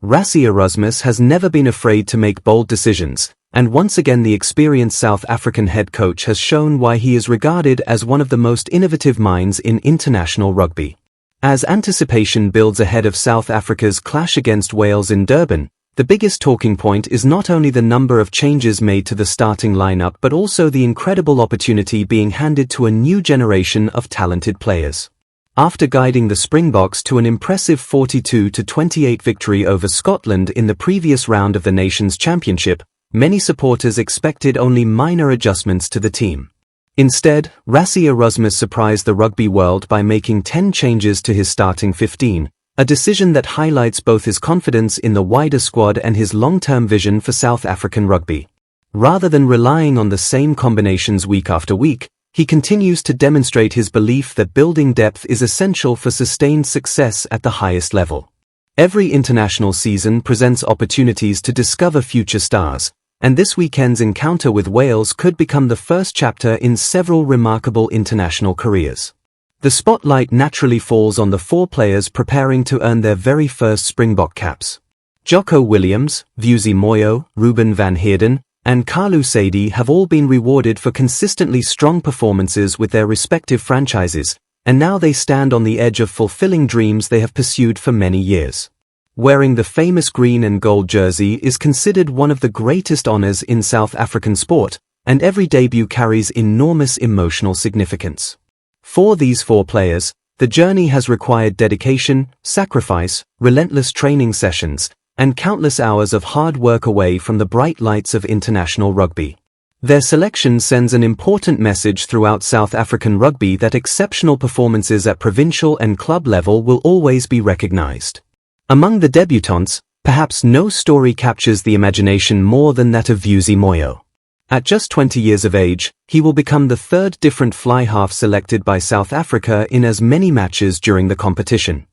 Rassie Erasmus has never been afraid to make bold decisions, and once again the experienced South African head coach has shown why he is regarded as one of the most innovative minds in international rugby. As anticipation builds ahead of South Africa's clash against Wales in Durban, the biggest talking point is not only the number of changes made to the starting lineup but also the incredible opportunity being handed to a new generation of talented players. After guiding the Springboks to an impressive 42-28 victory over Scotland in the previous round of the Nations Championship, many supporters expected only minor adjustments to the team. Instead, Rassie Erasmus surprised the rugby world by making 10 changes to his starting 15, a decision that highlights both his confidence in the wider squad and his long-term vision for South African rugby. Rather than relying on the same combinations week after week, he continues to demonstrate his belief that building depth is essential for sustained success at the highest level. Every international season presents opportunities to discover future stars, and this weekend's encounter with Wales could become the first chapter in several remarkable international careers. The spotlight naturally falls on the 4 players preparing to earn their very first Springbok caps. Jocko Williams, Vusi Moyo, Ruben van Heerden, and Kalu Saidi have all been rewarded for consistently strong performances with their respective franchises, and now they stand on the edge of fulfilling dreams they have pursued for many years. Wearing the famous green and gold jersey is considered one of the greatest honors in South African sport, and every debut carries enormous emotional significance. For these 4 players, the journey has required dedication, sacrifice, relentless training sessions, and countless hours of hard work away from the bright lights of international rugby. Their selection sends an important message throughout South African rugby that exceptional performances at provincial and club level will always be recognized. Among the debutants, perhaps no story captures the imagination more than that of Vusi Moyo. At just 20 years of age, he will become the 3rd different fly-half selected by South Africa in as many matches during the competition.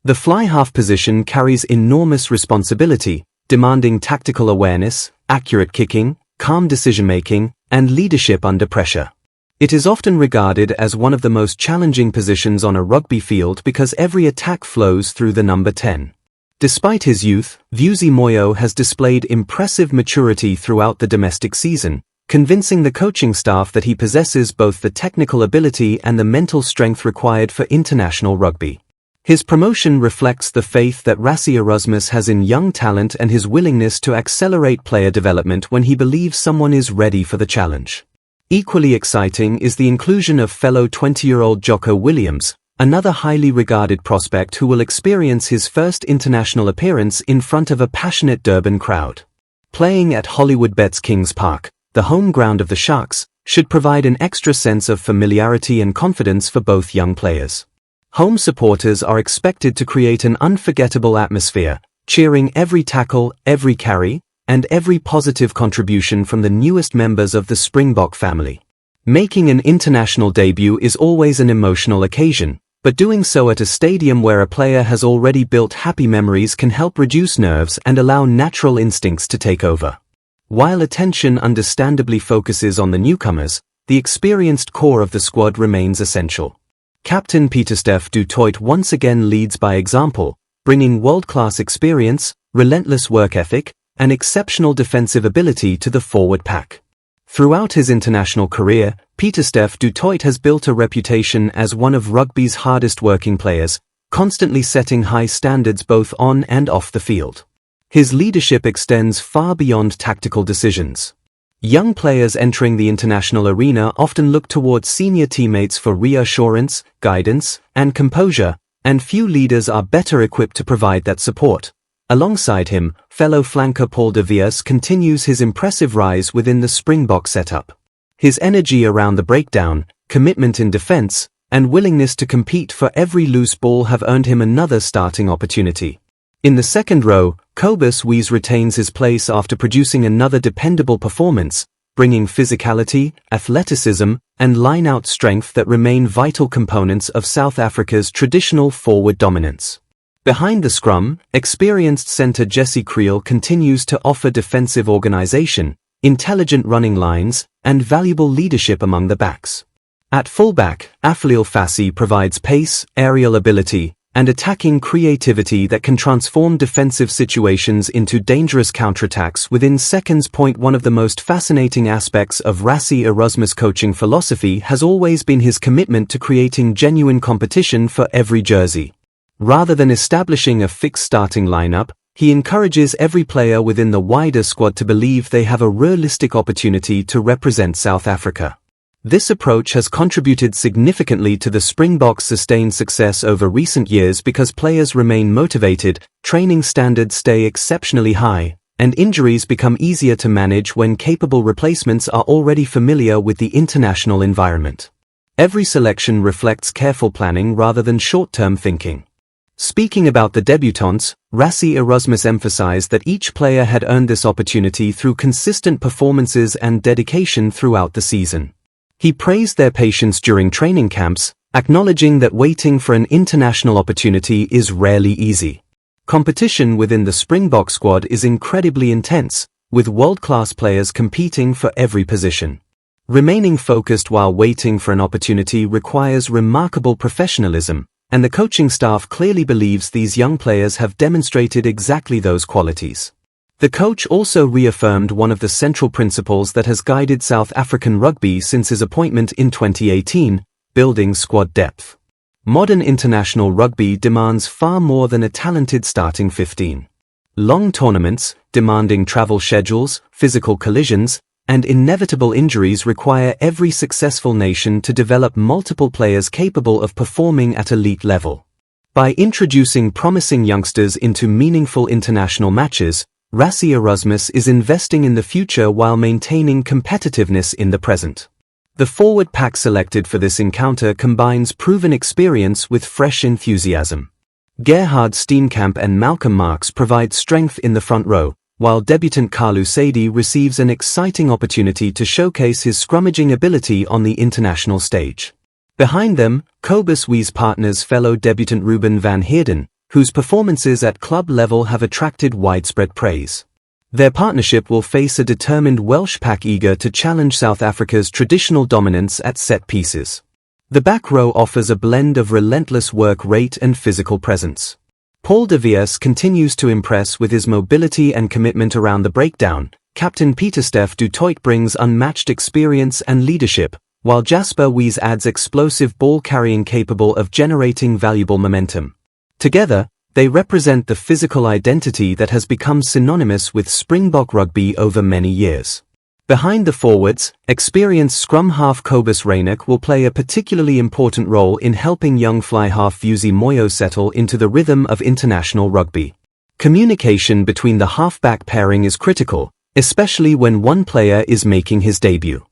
The fly-half position carries enormous responsibility, demanding tactical awareness, accurate kicking, calm decision-making, and leadership under pressure. It is often regarded as one of the most challenging positions on a rugby field because every attack flows through the number 10. Despite his youth, Vusi Moyo has displayed impressive maturity throughout the domestic season, convincing the coaching staff that he possesses both the technical ability and the mental strength required for international rugby. His promotion reflects the faith that Rassie Erasmus has in young talent and his willingness to accelerate player development when he believes someone is ready for the challenge. Equally exciting is the inclusion of fellow 20-year-old Jocko Williams, another highly regarded prospect who will experience his first international appearance in front of a passionate Durban crowd. Playing at Hollywoodbets Kings Park, the home ground of the Sharks, should provide an extra sense of familiarity and confidence for both young players. Home supporters are expected to create an unforgettable atmosphere, cheering every tackle, every carry, and every positive contribution from the newest members of the Springbok family. Making an international debut is always an emotional occasion, but doing so at a stadium where a player has already built happy memories can help reduce nerves and allow natural instincts to take over. While attention understandably focuses on the newcomers, the experienced core of the squad remains essential. Captain Pieter-Steph du Toit once again leads by example, bringing world-class experience, relentless work ethic, and exceptional defensive ability to the forward pack. Throughout his international career, Pieter-Steph du Toit has built a reputation as one of rugby's hardest working players, constantly setting high standards both on and off the field. His leadership extends far beyond tactical decisions. Young players entering the international arena often look towards senior teammates for reassurance, guidance, and composure, and few leaders are better equipped to provide that support. Alongside him, fellow flanker Paul de Villiers continues his impressive rise within the Springbok setup. His energy around the breakdown, commitment in defense, and willingness to compete for every loose ball have earned him another starting opportunity. In the second row, Cobus Wies retains his place after producing another dependable performance, bringing physicality, athleticism, and line-out strength that remain vital components of South Africa's traditional forward dominance. Behind the scrum, experienced centre Jesse Kriel continues to offer defensive organisation, intelligent running lines, and valuable leadership among the backs. At fullback, Unveils provides pace, aerial ability, and attacking creativity that can transform defensive situations into dangerous counterattacks within seconds. One of the most fascinating aspects of Rassie Erasmus' coaching philosophy has always been his commitment to creating genuine competition for every jersey. Rather than establishing a fixed starting lineup, he encourages every player within the wider squad to believe they have a realistic opportunity to represent South Africa. This approach has contributed significantly to the Springboks' sustained success over recent years because players remain motivated, training standards stay exceptionally high, and injuries become easier to manage when capable replacements are already familiar with the international environment. Every selection reflects careful planning rather than short-term thinking. Speaking about the debutants, Rassie Erasmus emphasized that each player had earned this opportunity through consistent performances and dedication throughout the season. He praised their patience during training camps, acknowledging that waiting for an international opportunity is rarely easy. Competition within the Springbok squad is incredibly intense, with world-class players competing for every position. Remaining focused while waiting for an opportunity requires remarkable professionalism, and the coaching staff clearly believes these young players have demonstrated exactly those qualities. The coach also reaffirmed one of the central principles that has guided South African rugby since his appointment in 2018, building squad depth. Modern international rugby demands far more than a talented starting 15. Long tournaments, demanding travel schedules, physical collisions, and inevitable injuries require every successful nation to develop multiple players capable of performing at elite level. By introducing promising youngsters into meaningful international matches, Rassie Erasmus is investing in the future while maintaining competitiveness in the present. The forward pack selected for this encounter combines proven experience with fresh enthusiasm. Gerhard Steenkamp and Malcolm Marx provide strength in the front row, while debutant Kalu Saidi receives an exciting opportunity to showcase his scrummaging ability on the international stage. Behind them, Cobus Wee's partners fellow debutant Ruben van Heerden, whose performances at club level have attracted widespread praise. Their partnership will face a determined Welsh pack eager to challenge South Africa's traditional dominance at set pieces. The back row offers a blend of relentless work rate and physical presence. Paul de Villiers continues to impress with his mobility and commitment around the breakdown. Captain Pieter-Steph du Toit brings unmatched experience and leadership, while Jasper Wiese adds explosive ball carrying capable of generating valuable momentum. Together, they represent the physical identity that has become synonymous with Springbok rugby over many years. Behind the forwards, experienced scrum half Cobus Reinach will play a particularly important role in helping young fly half Vusi Moyo settle into the rhythm of international rugby. Communication between the halfback pairing is critical, especially when one player is making his debut.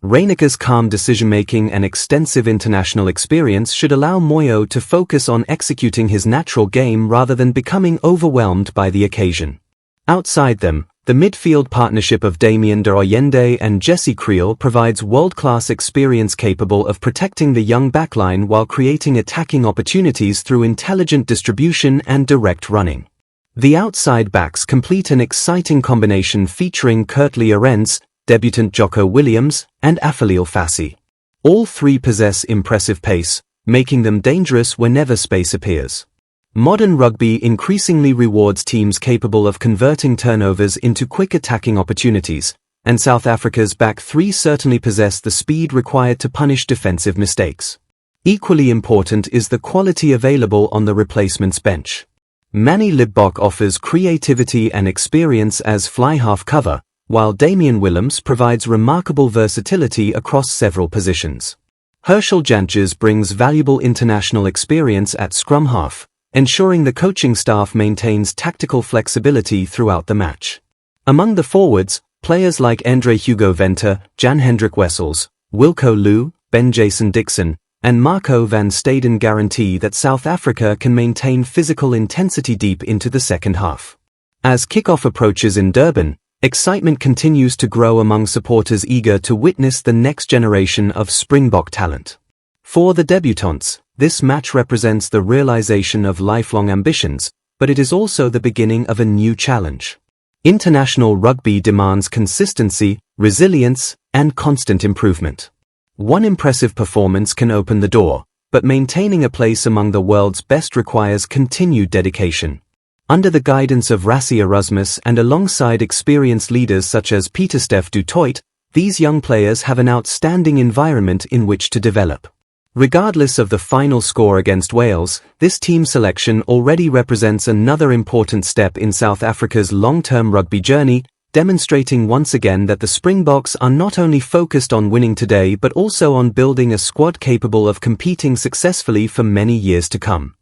Reinach's calm decision-making and extensive international experience should allow Moyo to focus on executing his natural game rather than becoming overwhelmed by the occasion. Outside them, the midfield partnership of Damien de Oyende and Jesse Creel provides world-class experience capable of protecting the young backline while creating attacking opportunities through intelligent distribution and direct running. The outside backs complete an exciting combination featuring Kurtley Arends, debutant Jocko Williams, and Afalil Fassi. All three possess impressive pace, making them dangerous whenever space appears. Modern rugby increasingly rewards teams capable of converting turnovers into quick attacking opportunities, and South Africa's back three certainly possess the speed required to punish defensive mistakes. Equally important is the quality available on the replacements bench. Manny Libbok offers creativity and experience as fly-half cover, while Damian Willems provides remarkable versatility across several positions. Herschel Jantjes brings valuable international experience at scrum half, ensuring the coaching staff maintains tactical flexibility throughout the match. Among the forwards, players like Andre Hugo Venter, Jan Hendrik Wessels, Wilco Louw, Ben Jason Dixon, and Marco van Staden guarantee that South Africa can maintain physical intensity deep into the second half. As kickoff approaches in Durban, excitement continues to grow among supporters eager to witness the next generation of Springbok talent. For the debutants, this match represents the realization of lifelong ambitions, but it is also the beginning of a new challenge. International rugby demands consistency, resilience, and constant improvement. One impressive performance can open the door, but maintaining a place among the world's best requires continued dedication. Under the guidance of Rassie Erasmus and alongside experienced leaders such as Pieter-Steph du Toit, these young players have an outstanding environment in which to develop. Regardless of the final score against Wales, this team selection already represents another important step in South Africa's long-term rugby journey, demonstrating once again that the Springboks are not only focused on winning today but also on building a squad capable of competing successfully for many years to come.